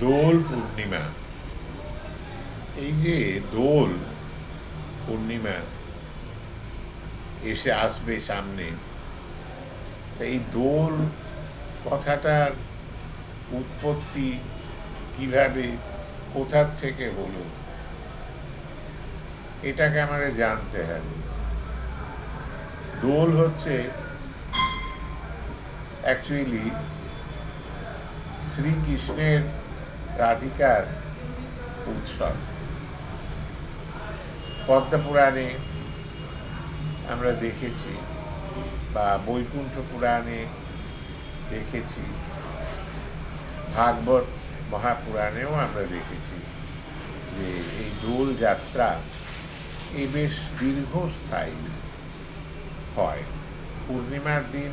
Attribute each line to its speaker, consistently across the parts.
Speaker 1: দোল পূর্ণিমা, এই যে দোল পূর্ণিমা এসে আসবে সামনে, এই দোল কথাটার উৎপত্তি কিভাবে, কোথার থেকে হলো, এটাকে আমাদের জানতে হবে। দোল হচ্ছে অ্যাকচুয়ালি শ্রীকৃষ্ণের রাধিকার উৎসব। পদ্মপুরাণে আমরা দেখেছি বা বৈকুণ্ঠ পুরাণে দেখেছি, ভাগবত মহাপুরাণেও আমরা দেখেছি যে এই দোল যাত্রা এই বেশ দীর্ঘস্থায়ী হয়। পূর্ণিমার দিন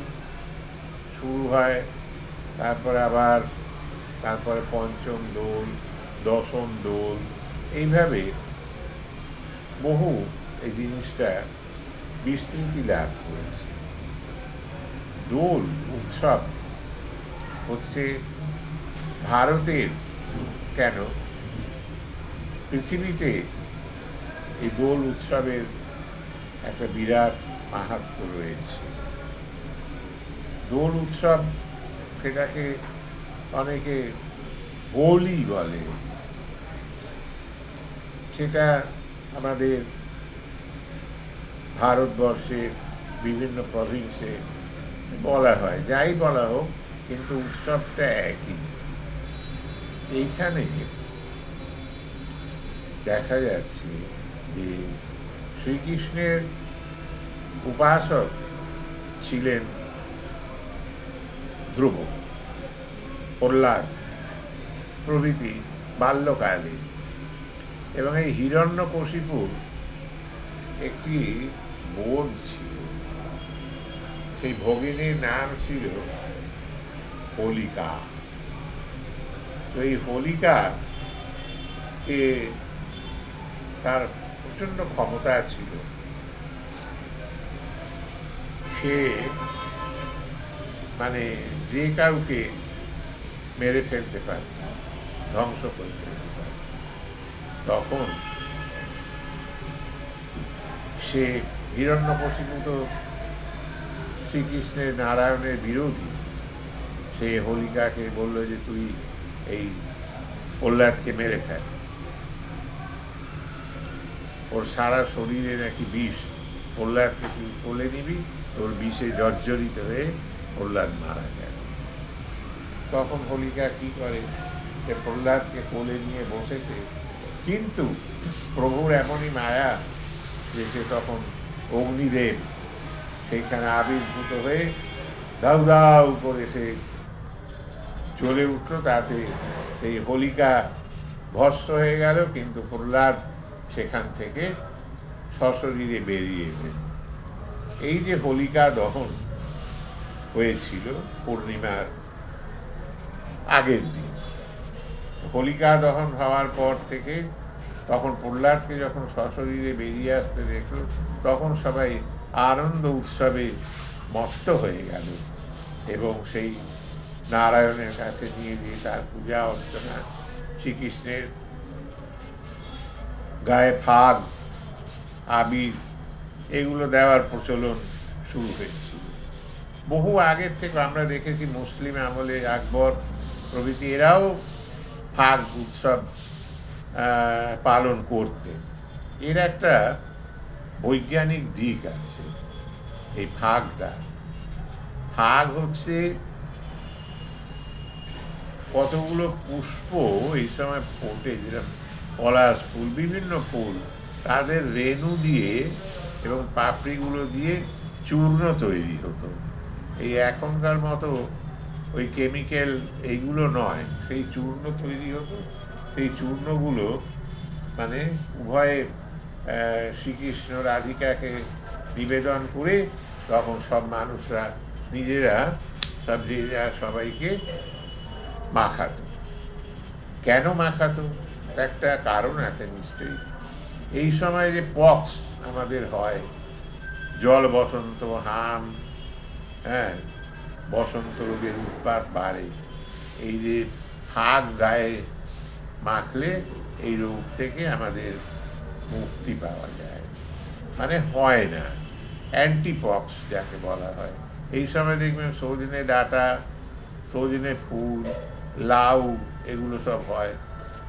Speaker 1: শুরু হয়, তারপরে পঞ্চম দোল, দশম দোল, এইভাবে বহু এই জিনিসটা বিস্তৃতি লাভ করেছে। দোল উৎসব হচ্ছে ভারতের কেন, পৃথিবীতে এই দোল উৎসবের একটা বিরাট মাহাত্ম্য রয়েছে। দোল উৎসব, সেটাকে অনেকে হোলি বলে, সেটা আমাদের ভারতবর্ষের বিভিন্ন প্রভিন্সে বলা হয়, যাই বলা হোক, কিন্তু উৎসবটা একই। এইখানে দেখা যাচ্ছে যে শ্রীকৃষ্ণের উপাসক ছিলেন ধ্রুব, প্রহ্লাদ প্রভৃতি বাল্যকালে, এবং এই হিরণ্যকশিপুর একটি বোন ছিল, সেই ভগিনীর নাম ছিল হোলিকা। তো এই হোলিকাকে তার প্রচন্ড ক্ষমতা ছিল, সে মানে যে কাউকে মেরে ফেলতে পারত, ধ্বংস করে ফেলতে পারত। তখন সে হিরণ্যকশিপু তো শ্রীকৃষ্ণের নারায়ণের বিরোধী, সে হোলিকাকে বলল যে তুই এই প্রহ্লাদকে মেরে ফেল, ওর সারা শরীরে নাকি বিষ, প্রহ্লাদকে তুই কোলে নিবি, তোর বিষে জর্জরিত হয়ে প্রহ্লাদ মারা গেল। তখন হোলিকা কি করে, সে প্রহ্লাদকে কোলে নিয়ে বসেছে, কিন্তু প্রভুর এমনই মায়া যে সে তখন অগ্নিদেব সেইখানে আবির্ভূত হয়ে দাউ দাউ করে সে জ্বলে উঠল, তাতে এই হোলিকা ভস্ম হয়ে গেল, কিন্তু প্রহ্লাদ সেখান থেকে সশরীরে বেরিয়ে এলেন। এই যে হোলিকা দহন হয়েছিল পূর্ণিমার আগের দিন, হোলিকা দহন হওয়ার পর থেকে তখন প্রহ্লাদকে যখন সশরীরে বেরিয়ে আসতে দেখল, তখন সবাই আনন্দ উৎসবে মত্ত হয়ে গেল এবং সেই নারায়ণের কাছে নিয়ে গিয়ে তার পূজা অর্চনা, শ্রীকৃষ্ণের গায়ে ফাগ, আবির, এগুলো দেওয়ার প্রচলন শুরু হয়েছিল। বহু আগের থেকে আমরা দেখেছি মুসলিম আমলে আকবর প্রভৃতি এরাও ফাগ উৎসব পালন করতেন। এর একটা বৈজ্ঞানিক দিক আছে। এই ফাগটা, ফাগ হচ্ছে কতগুলো পুষ্প এই সময় ফোটে, যেরকম পলাশ ফুল, বিভিন্ন ফুল, তাদের রেণু দিয়ে এবং পাপড়িগুলো দিয়ে চূর্ণ তৈরি হতো। এই এখনকার মতো ওই কেমিক্যাল এইগুলো নয়, সেই চূর্ণ তৈরি হতো। সেই চূর্ণগুলো মানে উভয়ে শ্রীকৃষ্ণ রাধিকাকে নিবেদন করে তখন সব মানুষরা নিজেরা সবাইকে মাখাতো। কেন মাখাতো? একটা কারণ আছে নিশ্চয়ই। এই সময় যে পক্স আমাদের হয়, জল বসন্ত, হাম, বসন্ত রোগের উৎপাত বাড়ে, এই যে ফাগ গায়ে মাখলে এই রোগ থেকে আমাদের মুক্তি পাওয়া যায়, মানে হয় না। অ্যান্টিপক্স যাকে বলা হয়। এই সময় দেখবেন সজনে ডাঁটা, সজনে ফুল, লাউ এগুলো সব হয়।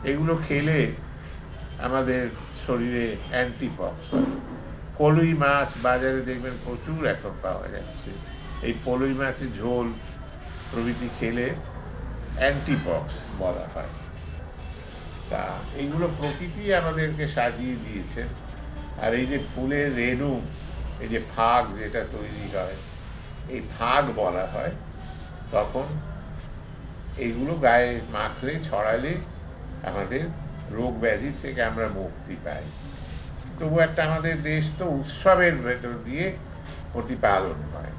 Speaker 1: এগুলো খেলে আমাদের শরীরে অ্যান্টিপক্স হয়। পলুই মাছ বাজারে দেখবেন প্রচুর এখন পাওয়া যাচ্ছে। এই পলুই মাছের ঝোল প্রভৃতি খেলে অ্যান্টিপক্স বলা হয়। তা এইগুলো প্রকৃতি আমাদেরকে সাজিয়ে দিয়েছে। আর এই যে ফুলের রেণু, এই যে ফাগ যেটা তৈরি হয়, এই ফাগ বলা হয়, তখন এইগুলো গায়ে মাখলে ছড়ালে আমাদের রোগ ব্যাধি থেকে আমরা মুক্তি পাই। তবু একটা আমাদের দেশ তো উৎসবের ভেতর দিয়ে প্রতিপালন হয়।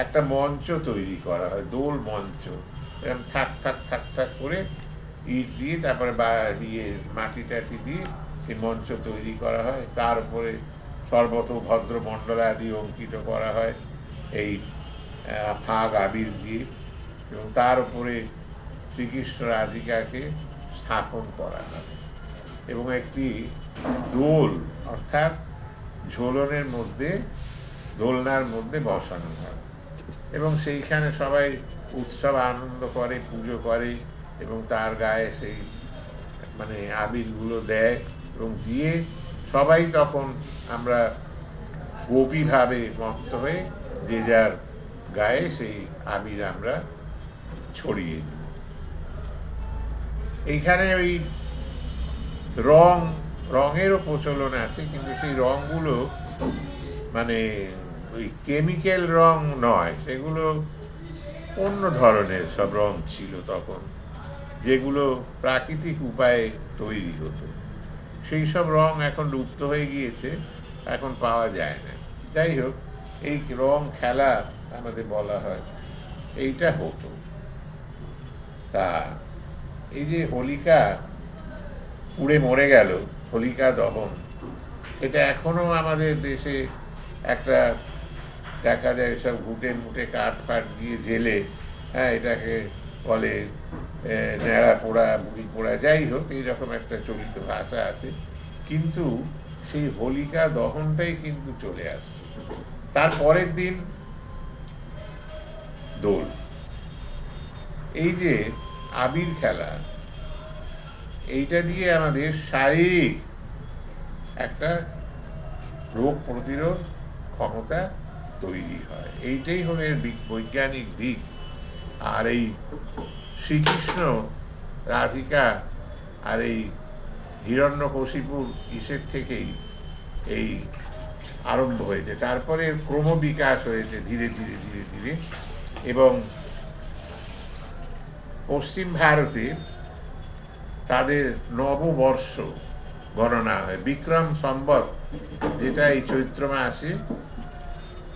Speaker 1: একটা মঞ্চ তৈরি করা হয়, দোল মঞ্চ, এরকম থাক থাক থাক থাক করে ইট দিয়ে, তারপরে মাটি টাটি দিয়ে এই মঞ্চ তৈরি করা হয়। তার উপরে সর্বতোভদ্র মণ্ডলাদি অঙ্কিত করা হয় এই ফাগ আবির দিয়ে, এবং তার উপরে শ্রীকৃষ্ণ রাধিকাকে স্থাপন করা হয় এবং একটি দোল অর্থাৎ ঝোলনের মধ্যে, দোলনার মধ্যে বসানো হয় এবং সেইখানে সবাই উৎসব আনন্দ করে, পুজো করে এবং তার গায়ে সেই মানে আবিরগুলো দেয় এবং দিয়ে সবাই তখন আমরা গোপীভাবে মত্ত হয়ে যে যার গায়ে সেই আবির আমরা ছড়িয়ে দিই। এইখানে ওই রঙেরও প্রচলন আছে, কিন্তু সেই রঙগুলো মানে ওই কেমিক্যাল রং নয়, সেগুলো অন্য ধরনের সব রং ছিল তখন, যেগুলো প্রাকৃতিক উপায়ে তৈরি হতো। সেই সব রং এখন লুপ্ত হয়ে গিয়েছে, এখন পাওয়া যায় না। যাই হোক, এই রং খেলা আমাদের বলা হয়, এইটা হতো। তা এই যে হোলিকা পুড়ে মরে গেল, হোলিকা দহন, এটা এখনো আমাদের দেশে একটা দেখা যায়, সব ঘুটে মুটে কাঠ ফাট দিয়ে জেলে, হ্যাঁ, এটাকে বলে ন্যাড়া পোড়া, বুড়ি পোড়া, যাই হোক, এইরকম একটা চলিত ভাষা আছে। কিন্তু সেই হোলিকা দহনটাই কিন্তু চলে আসে। তার পরের দিন দোল। এই যে আবির খেলা, এইটা দিয়ে আমাদের শারীরিক একটা রোগ প্রতিরোধ ক্ষমতা তৈরি হয়। এইটাই হলো এর বৈজ্ঞানিক দিক। আর এই শ্রীকৃষ্ণ রাধিকা আর এই হিরণ্যকশিপুর ইসের থেকেই এই আরম্ভ হয়েছে। তারপরে ক্রমবিকাশ হয়েছে ধীরে ধীরে ধীরে ধীরে, এবং পশ্চিম ভারতে তাদের নববর্ষ গণনা হয় বিক্রম সম্বত, যেটা এই চৈত্র মাসে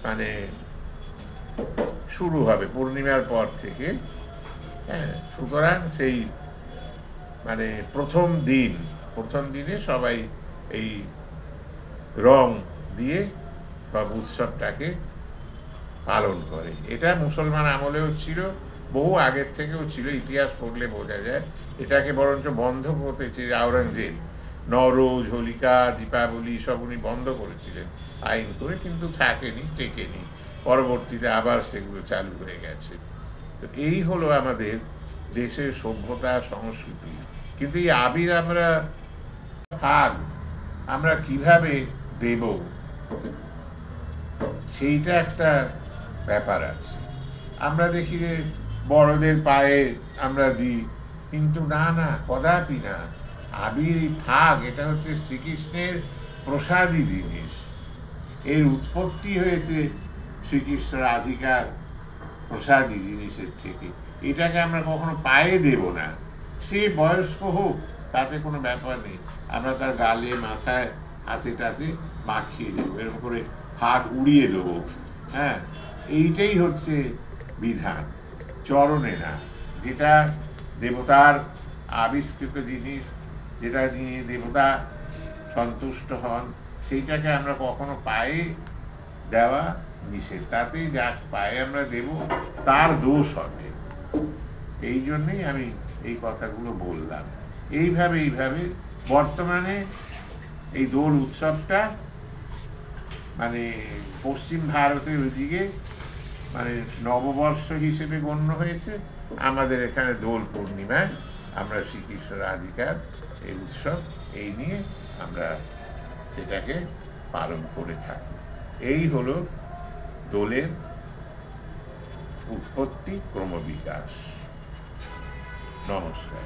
Speaker 1: মানে শুরু হবে পূর্ণিমার পর থেকে। হ্যাঁ, সুতরাং সেই মানে প্রথম দিনে সবাই এই রং দিয়ে সব উৎসবটাকে পালন করে। এটা মুসলমান আমলেও ছিল, বহু আগের থেকেও ছিল, ইতিহাস পড়লে বোঝা যায়। এটাকে বরঞ্চ বন্ধ করতেছে আওরঙ্গজেব, নরোজ, হোলিকা, দীপাবলি সব উনি বন্ধ করেছিলেন আইন করে, কিন্তু থাকেনি, টেকেনি। পরবর্তীতে আবার সেগুলো চালু হয়ে গেছে। তো এই হলো আমাদের দেশের সভ্যতা, সংস্কৃতি। কিন্তু এই আবির আমরা কিভাবে দেব, সেইটা একটা ব্যাপার আছে। আমরা দেখি যে বড়দের পায়ে আমরা দিই, কিন্তু না, কদাপি না। আবির ফাগ, এটা হচ্ছে শ্রীকৃষ্ণের প্রসাদী জিনিস। এর উৎপত্তি হয়েছে শ্রীকৃষ্ণ রাধিকার প্রসাদী জিনিসের থেকে। এটাকে আমরা কখনো পায়ে দেব না। সে বয়স্ক হোক, তাতে কোনো ব্যাপার নেই, আমরা তার গালে, মাথায়, হাতে টাতে মাখিয়ে দেবো, এরকম করে ফাগ উড়িয়ে দেবো। হ্যাঁ, এইটাই হচ্ছে বিধান, চরণে না। যেটা দেবতার আবিষ্কৃত জিনিস, যেটা নিয়ে দেবতা সন্তুষ্ট হন, সেইটাকে আমরা কখনো পায়ে দেওয়া নিষেধ। তাতেই যা পায়ে আমরা দেব তার দোষ হবে। এই জন্যেই আমি এই কথাগুলো বললাম। এইভাবে বর্তমানে এই দোল উৎসবটা মানে পশ্চিম ভারতের ওইদিকে মানে নববর্ষ হিসেবে গণ্য হয়েছে। আমাদের এখানে দোল পূর্ণিমায় আমরা শ্রীকৃষ্ণ রাধিকার এই উৎসব এই নিয়ে আমরা এটাকে পালন করে থাকি। এই হলো দোলের উৎপত্তি ক্রমবিকাশ। নমস্কার।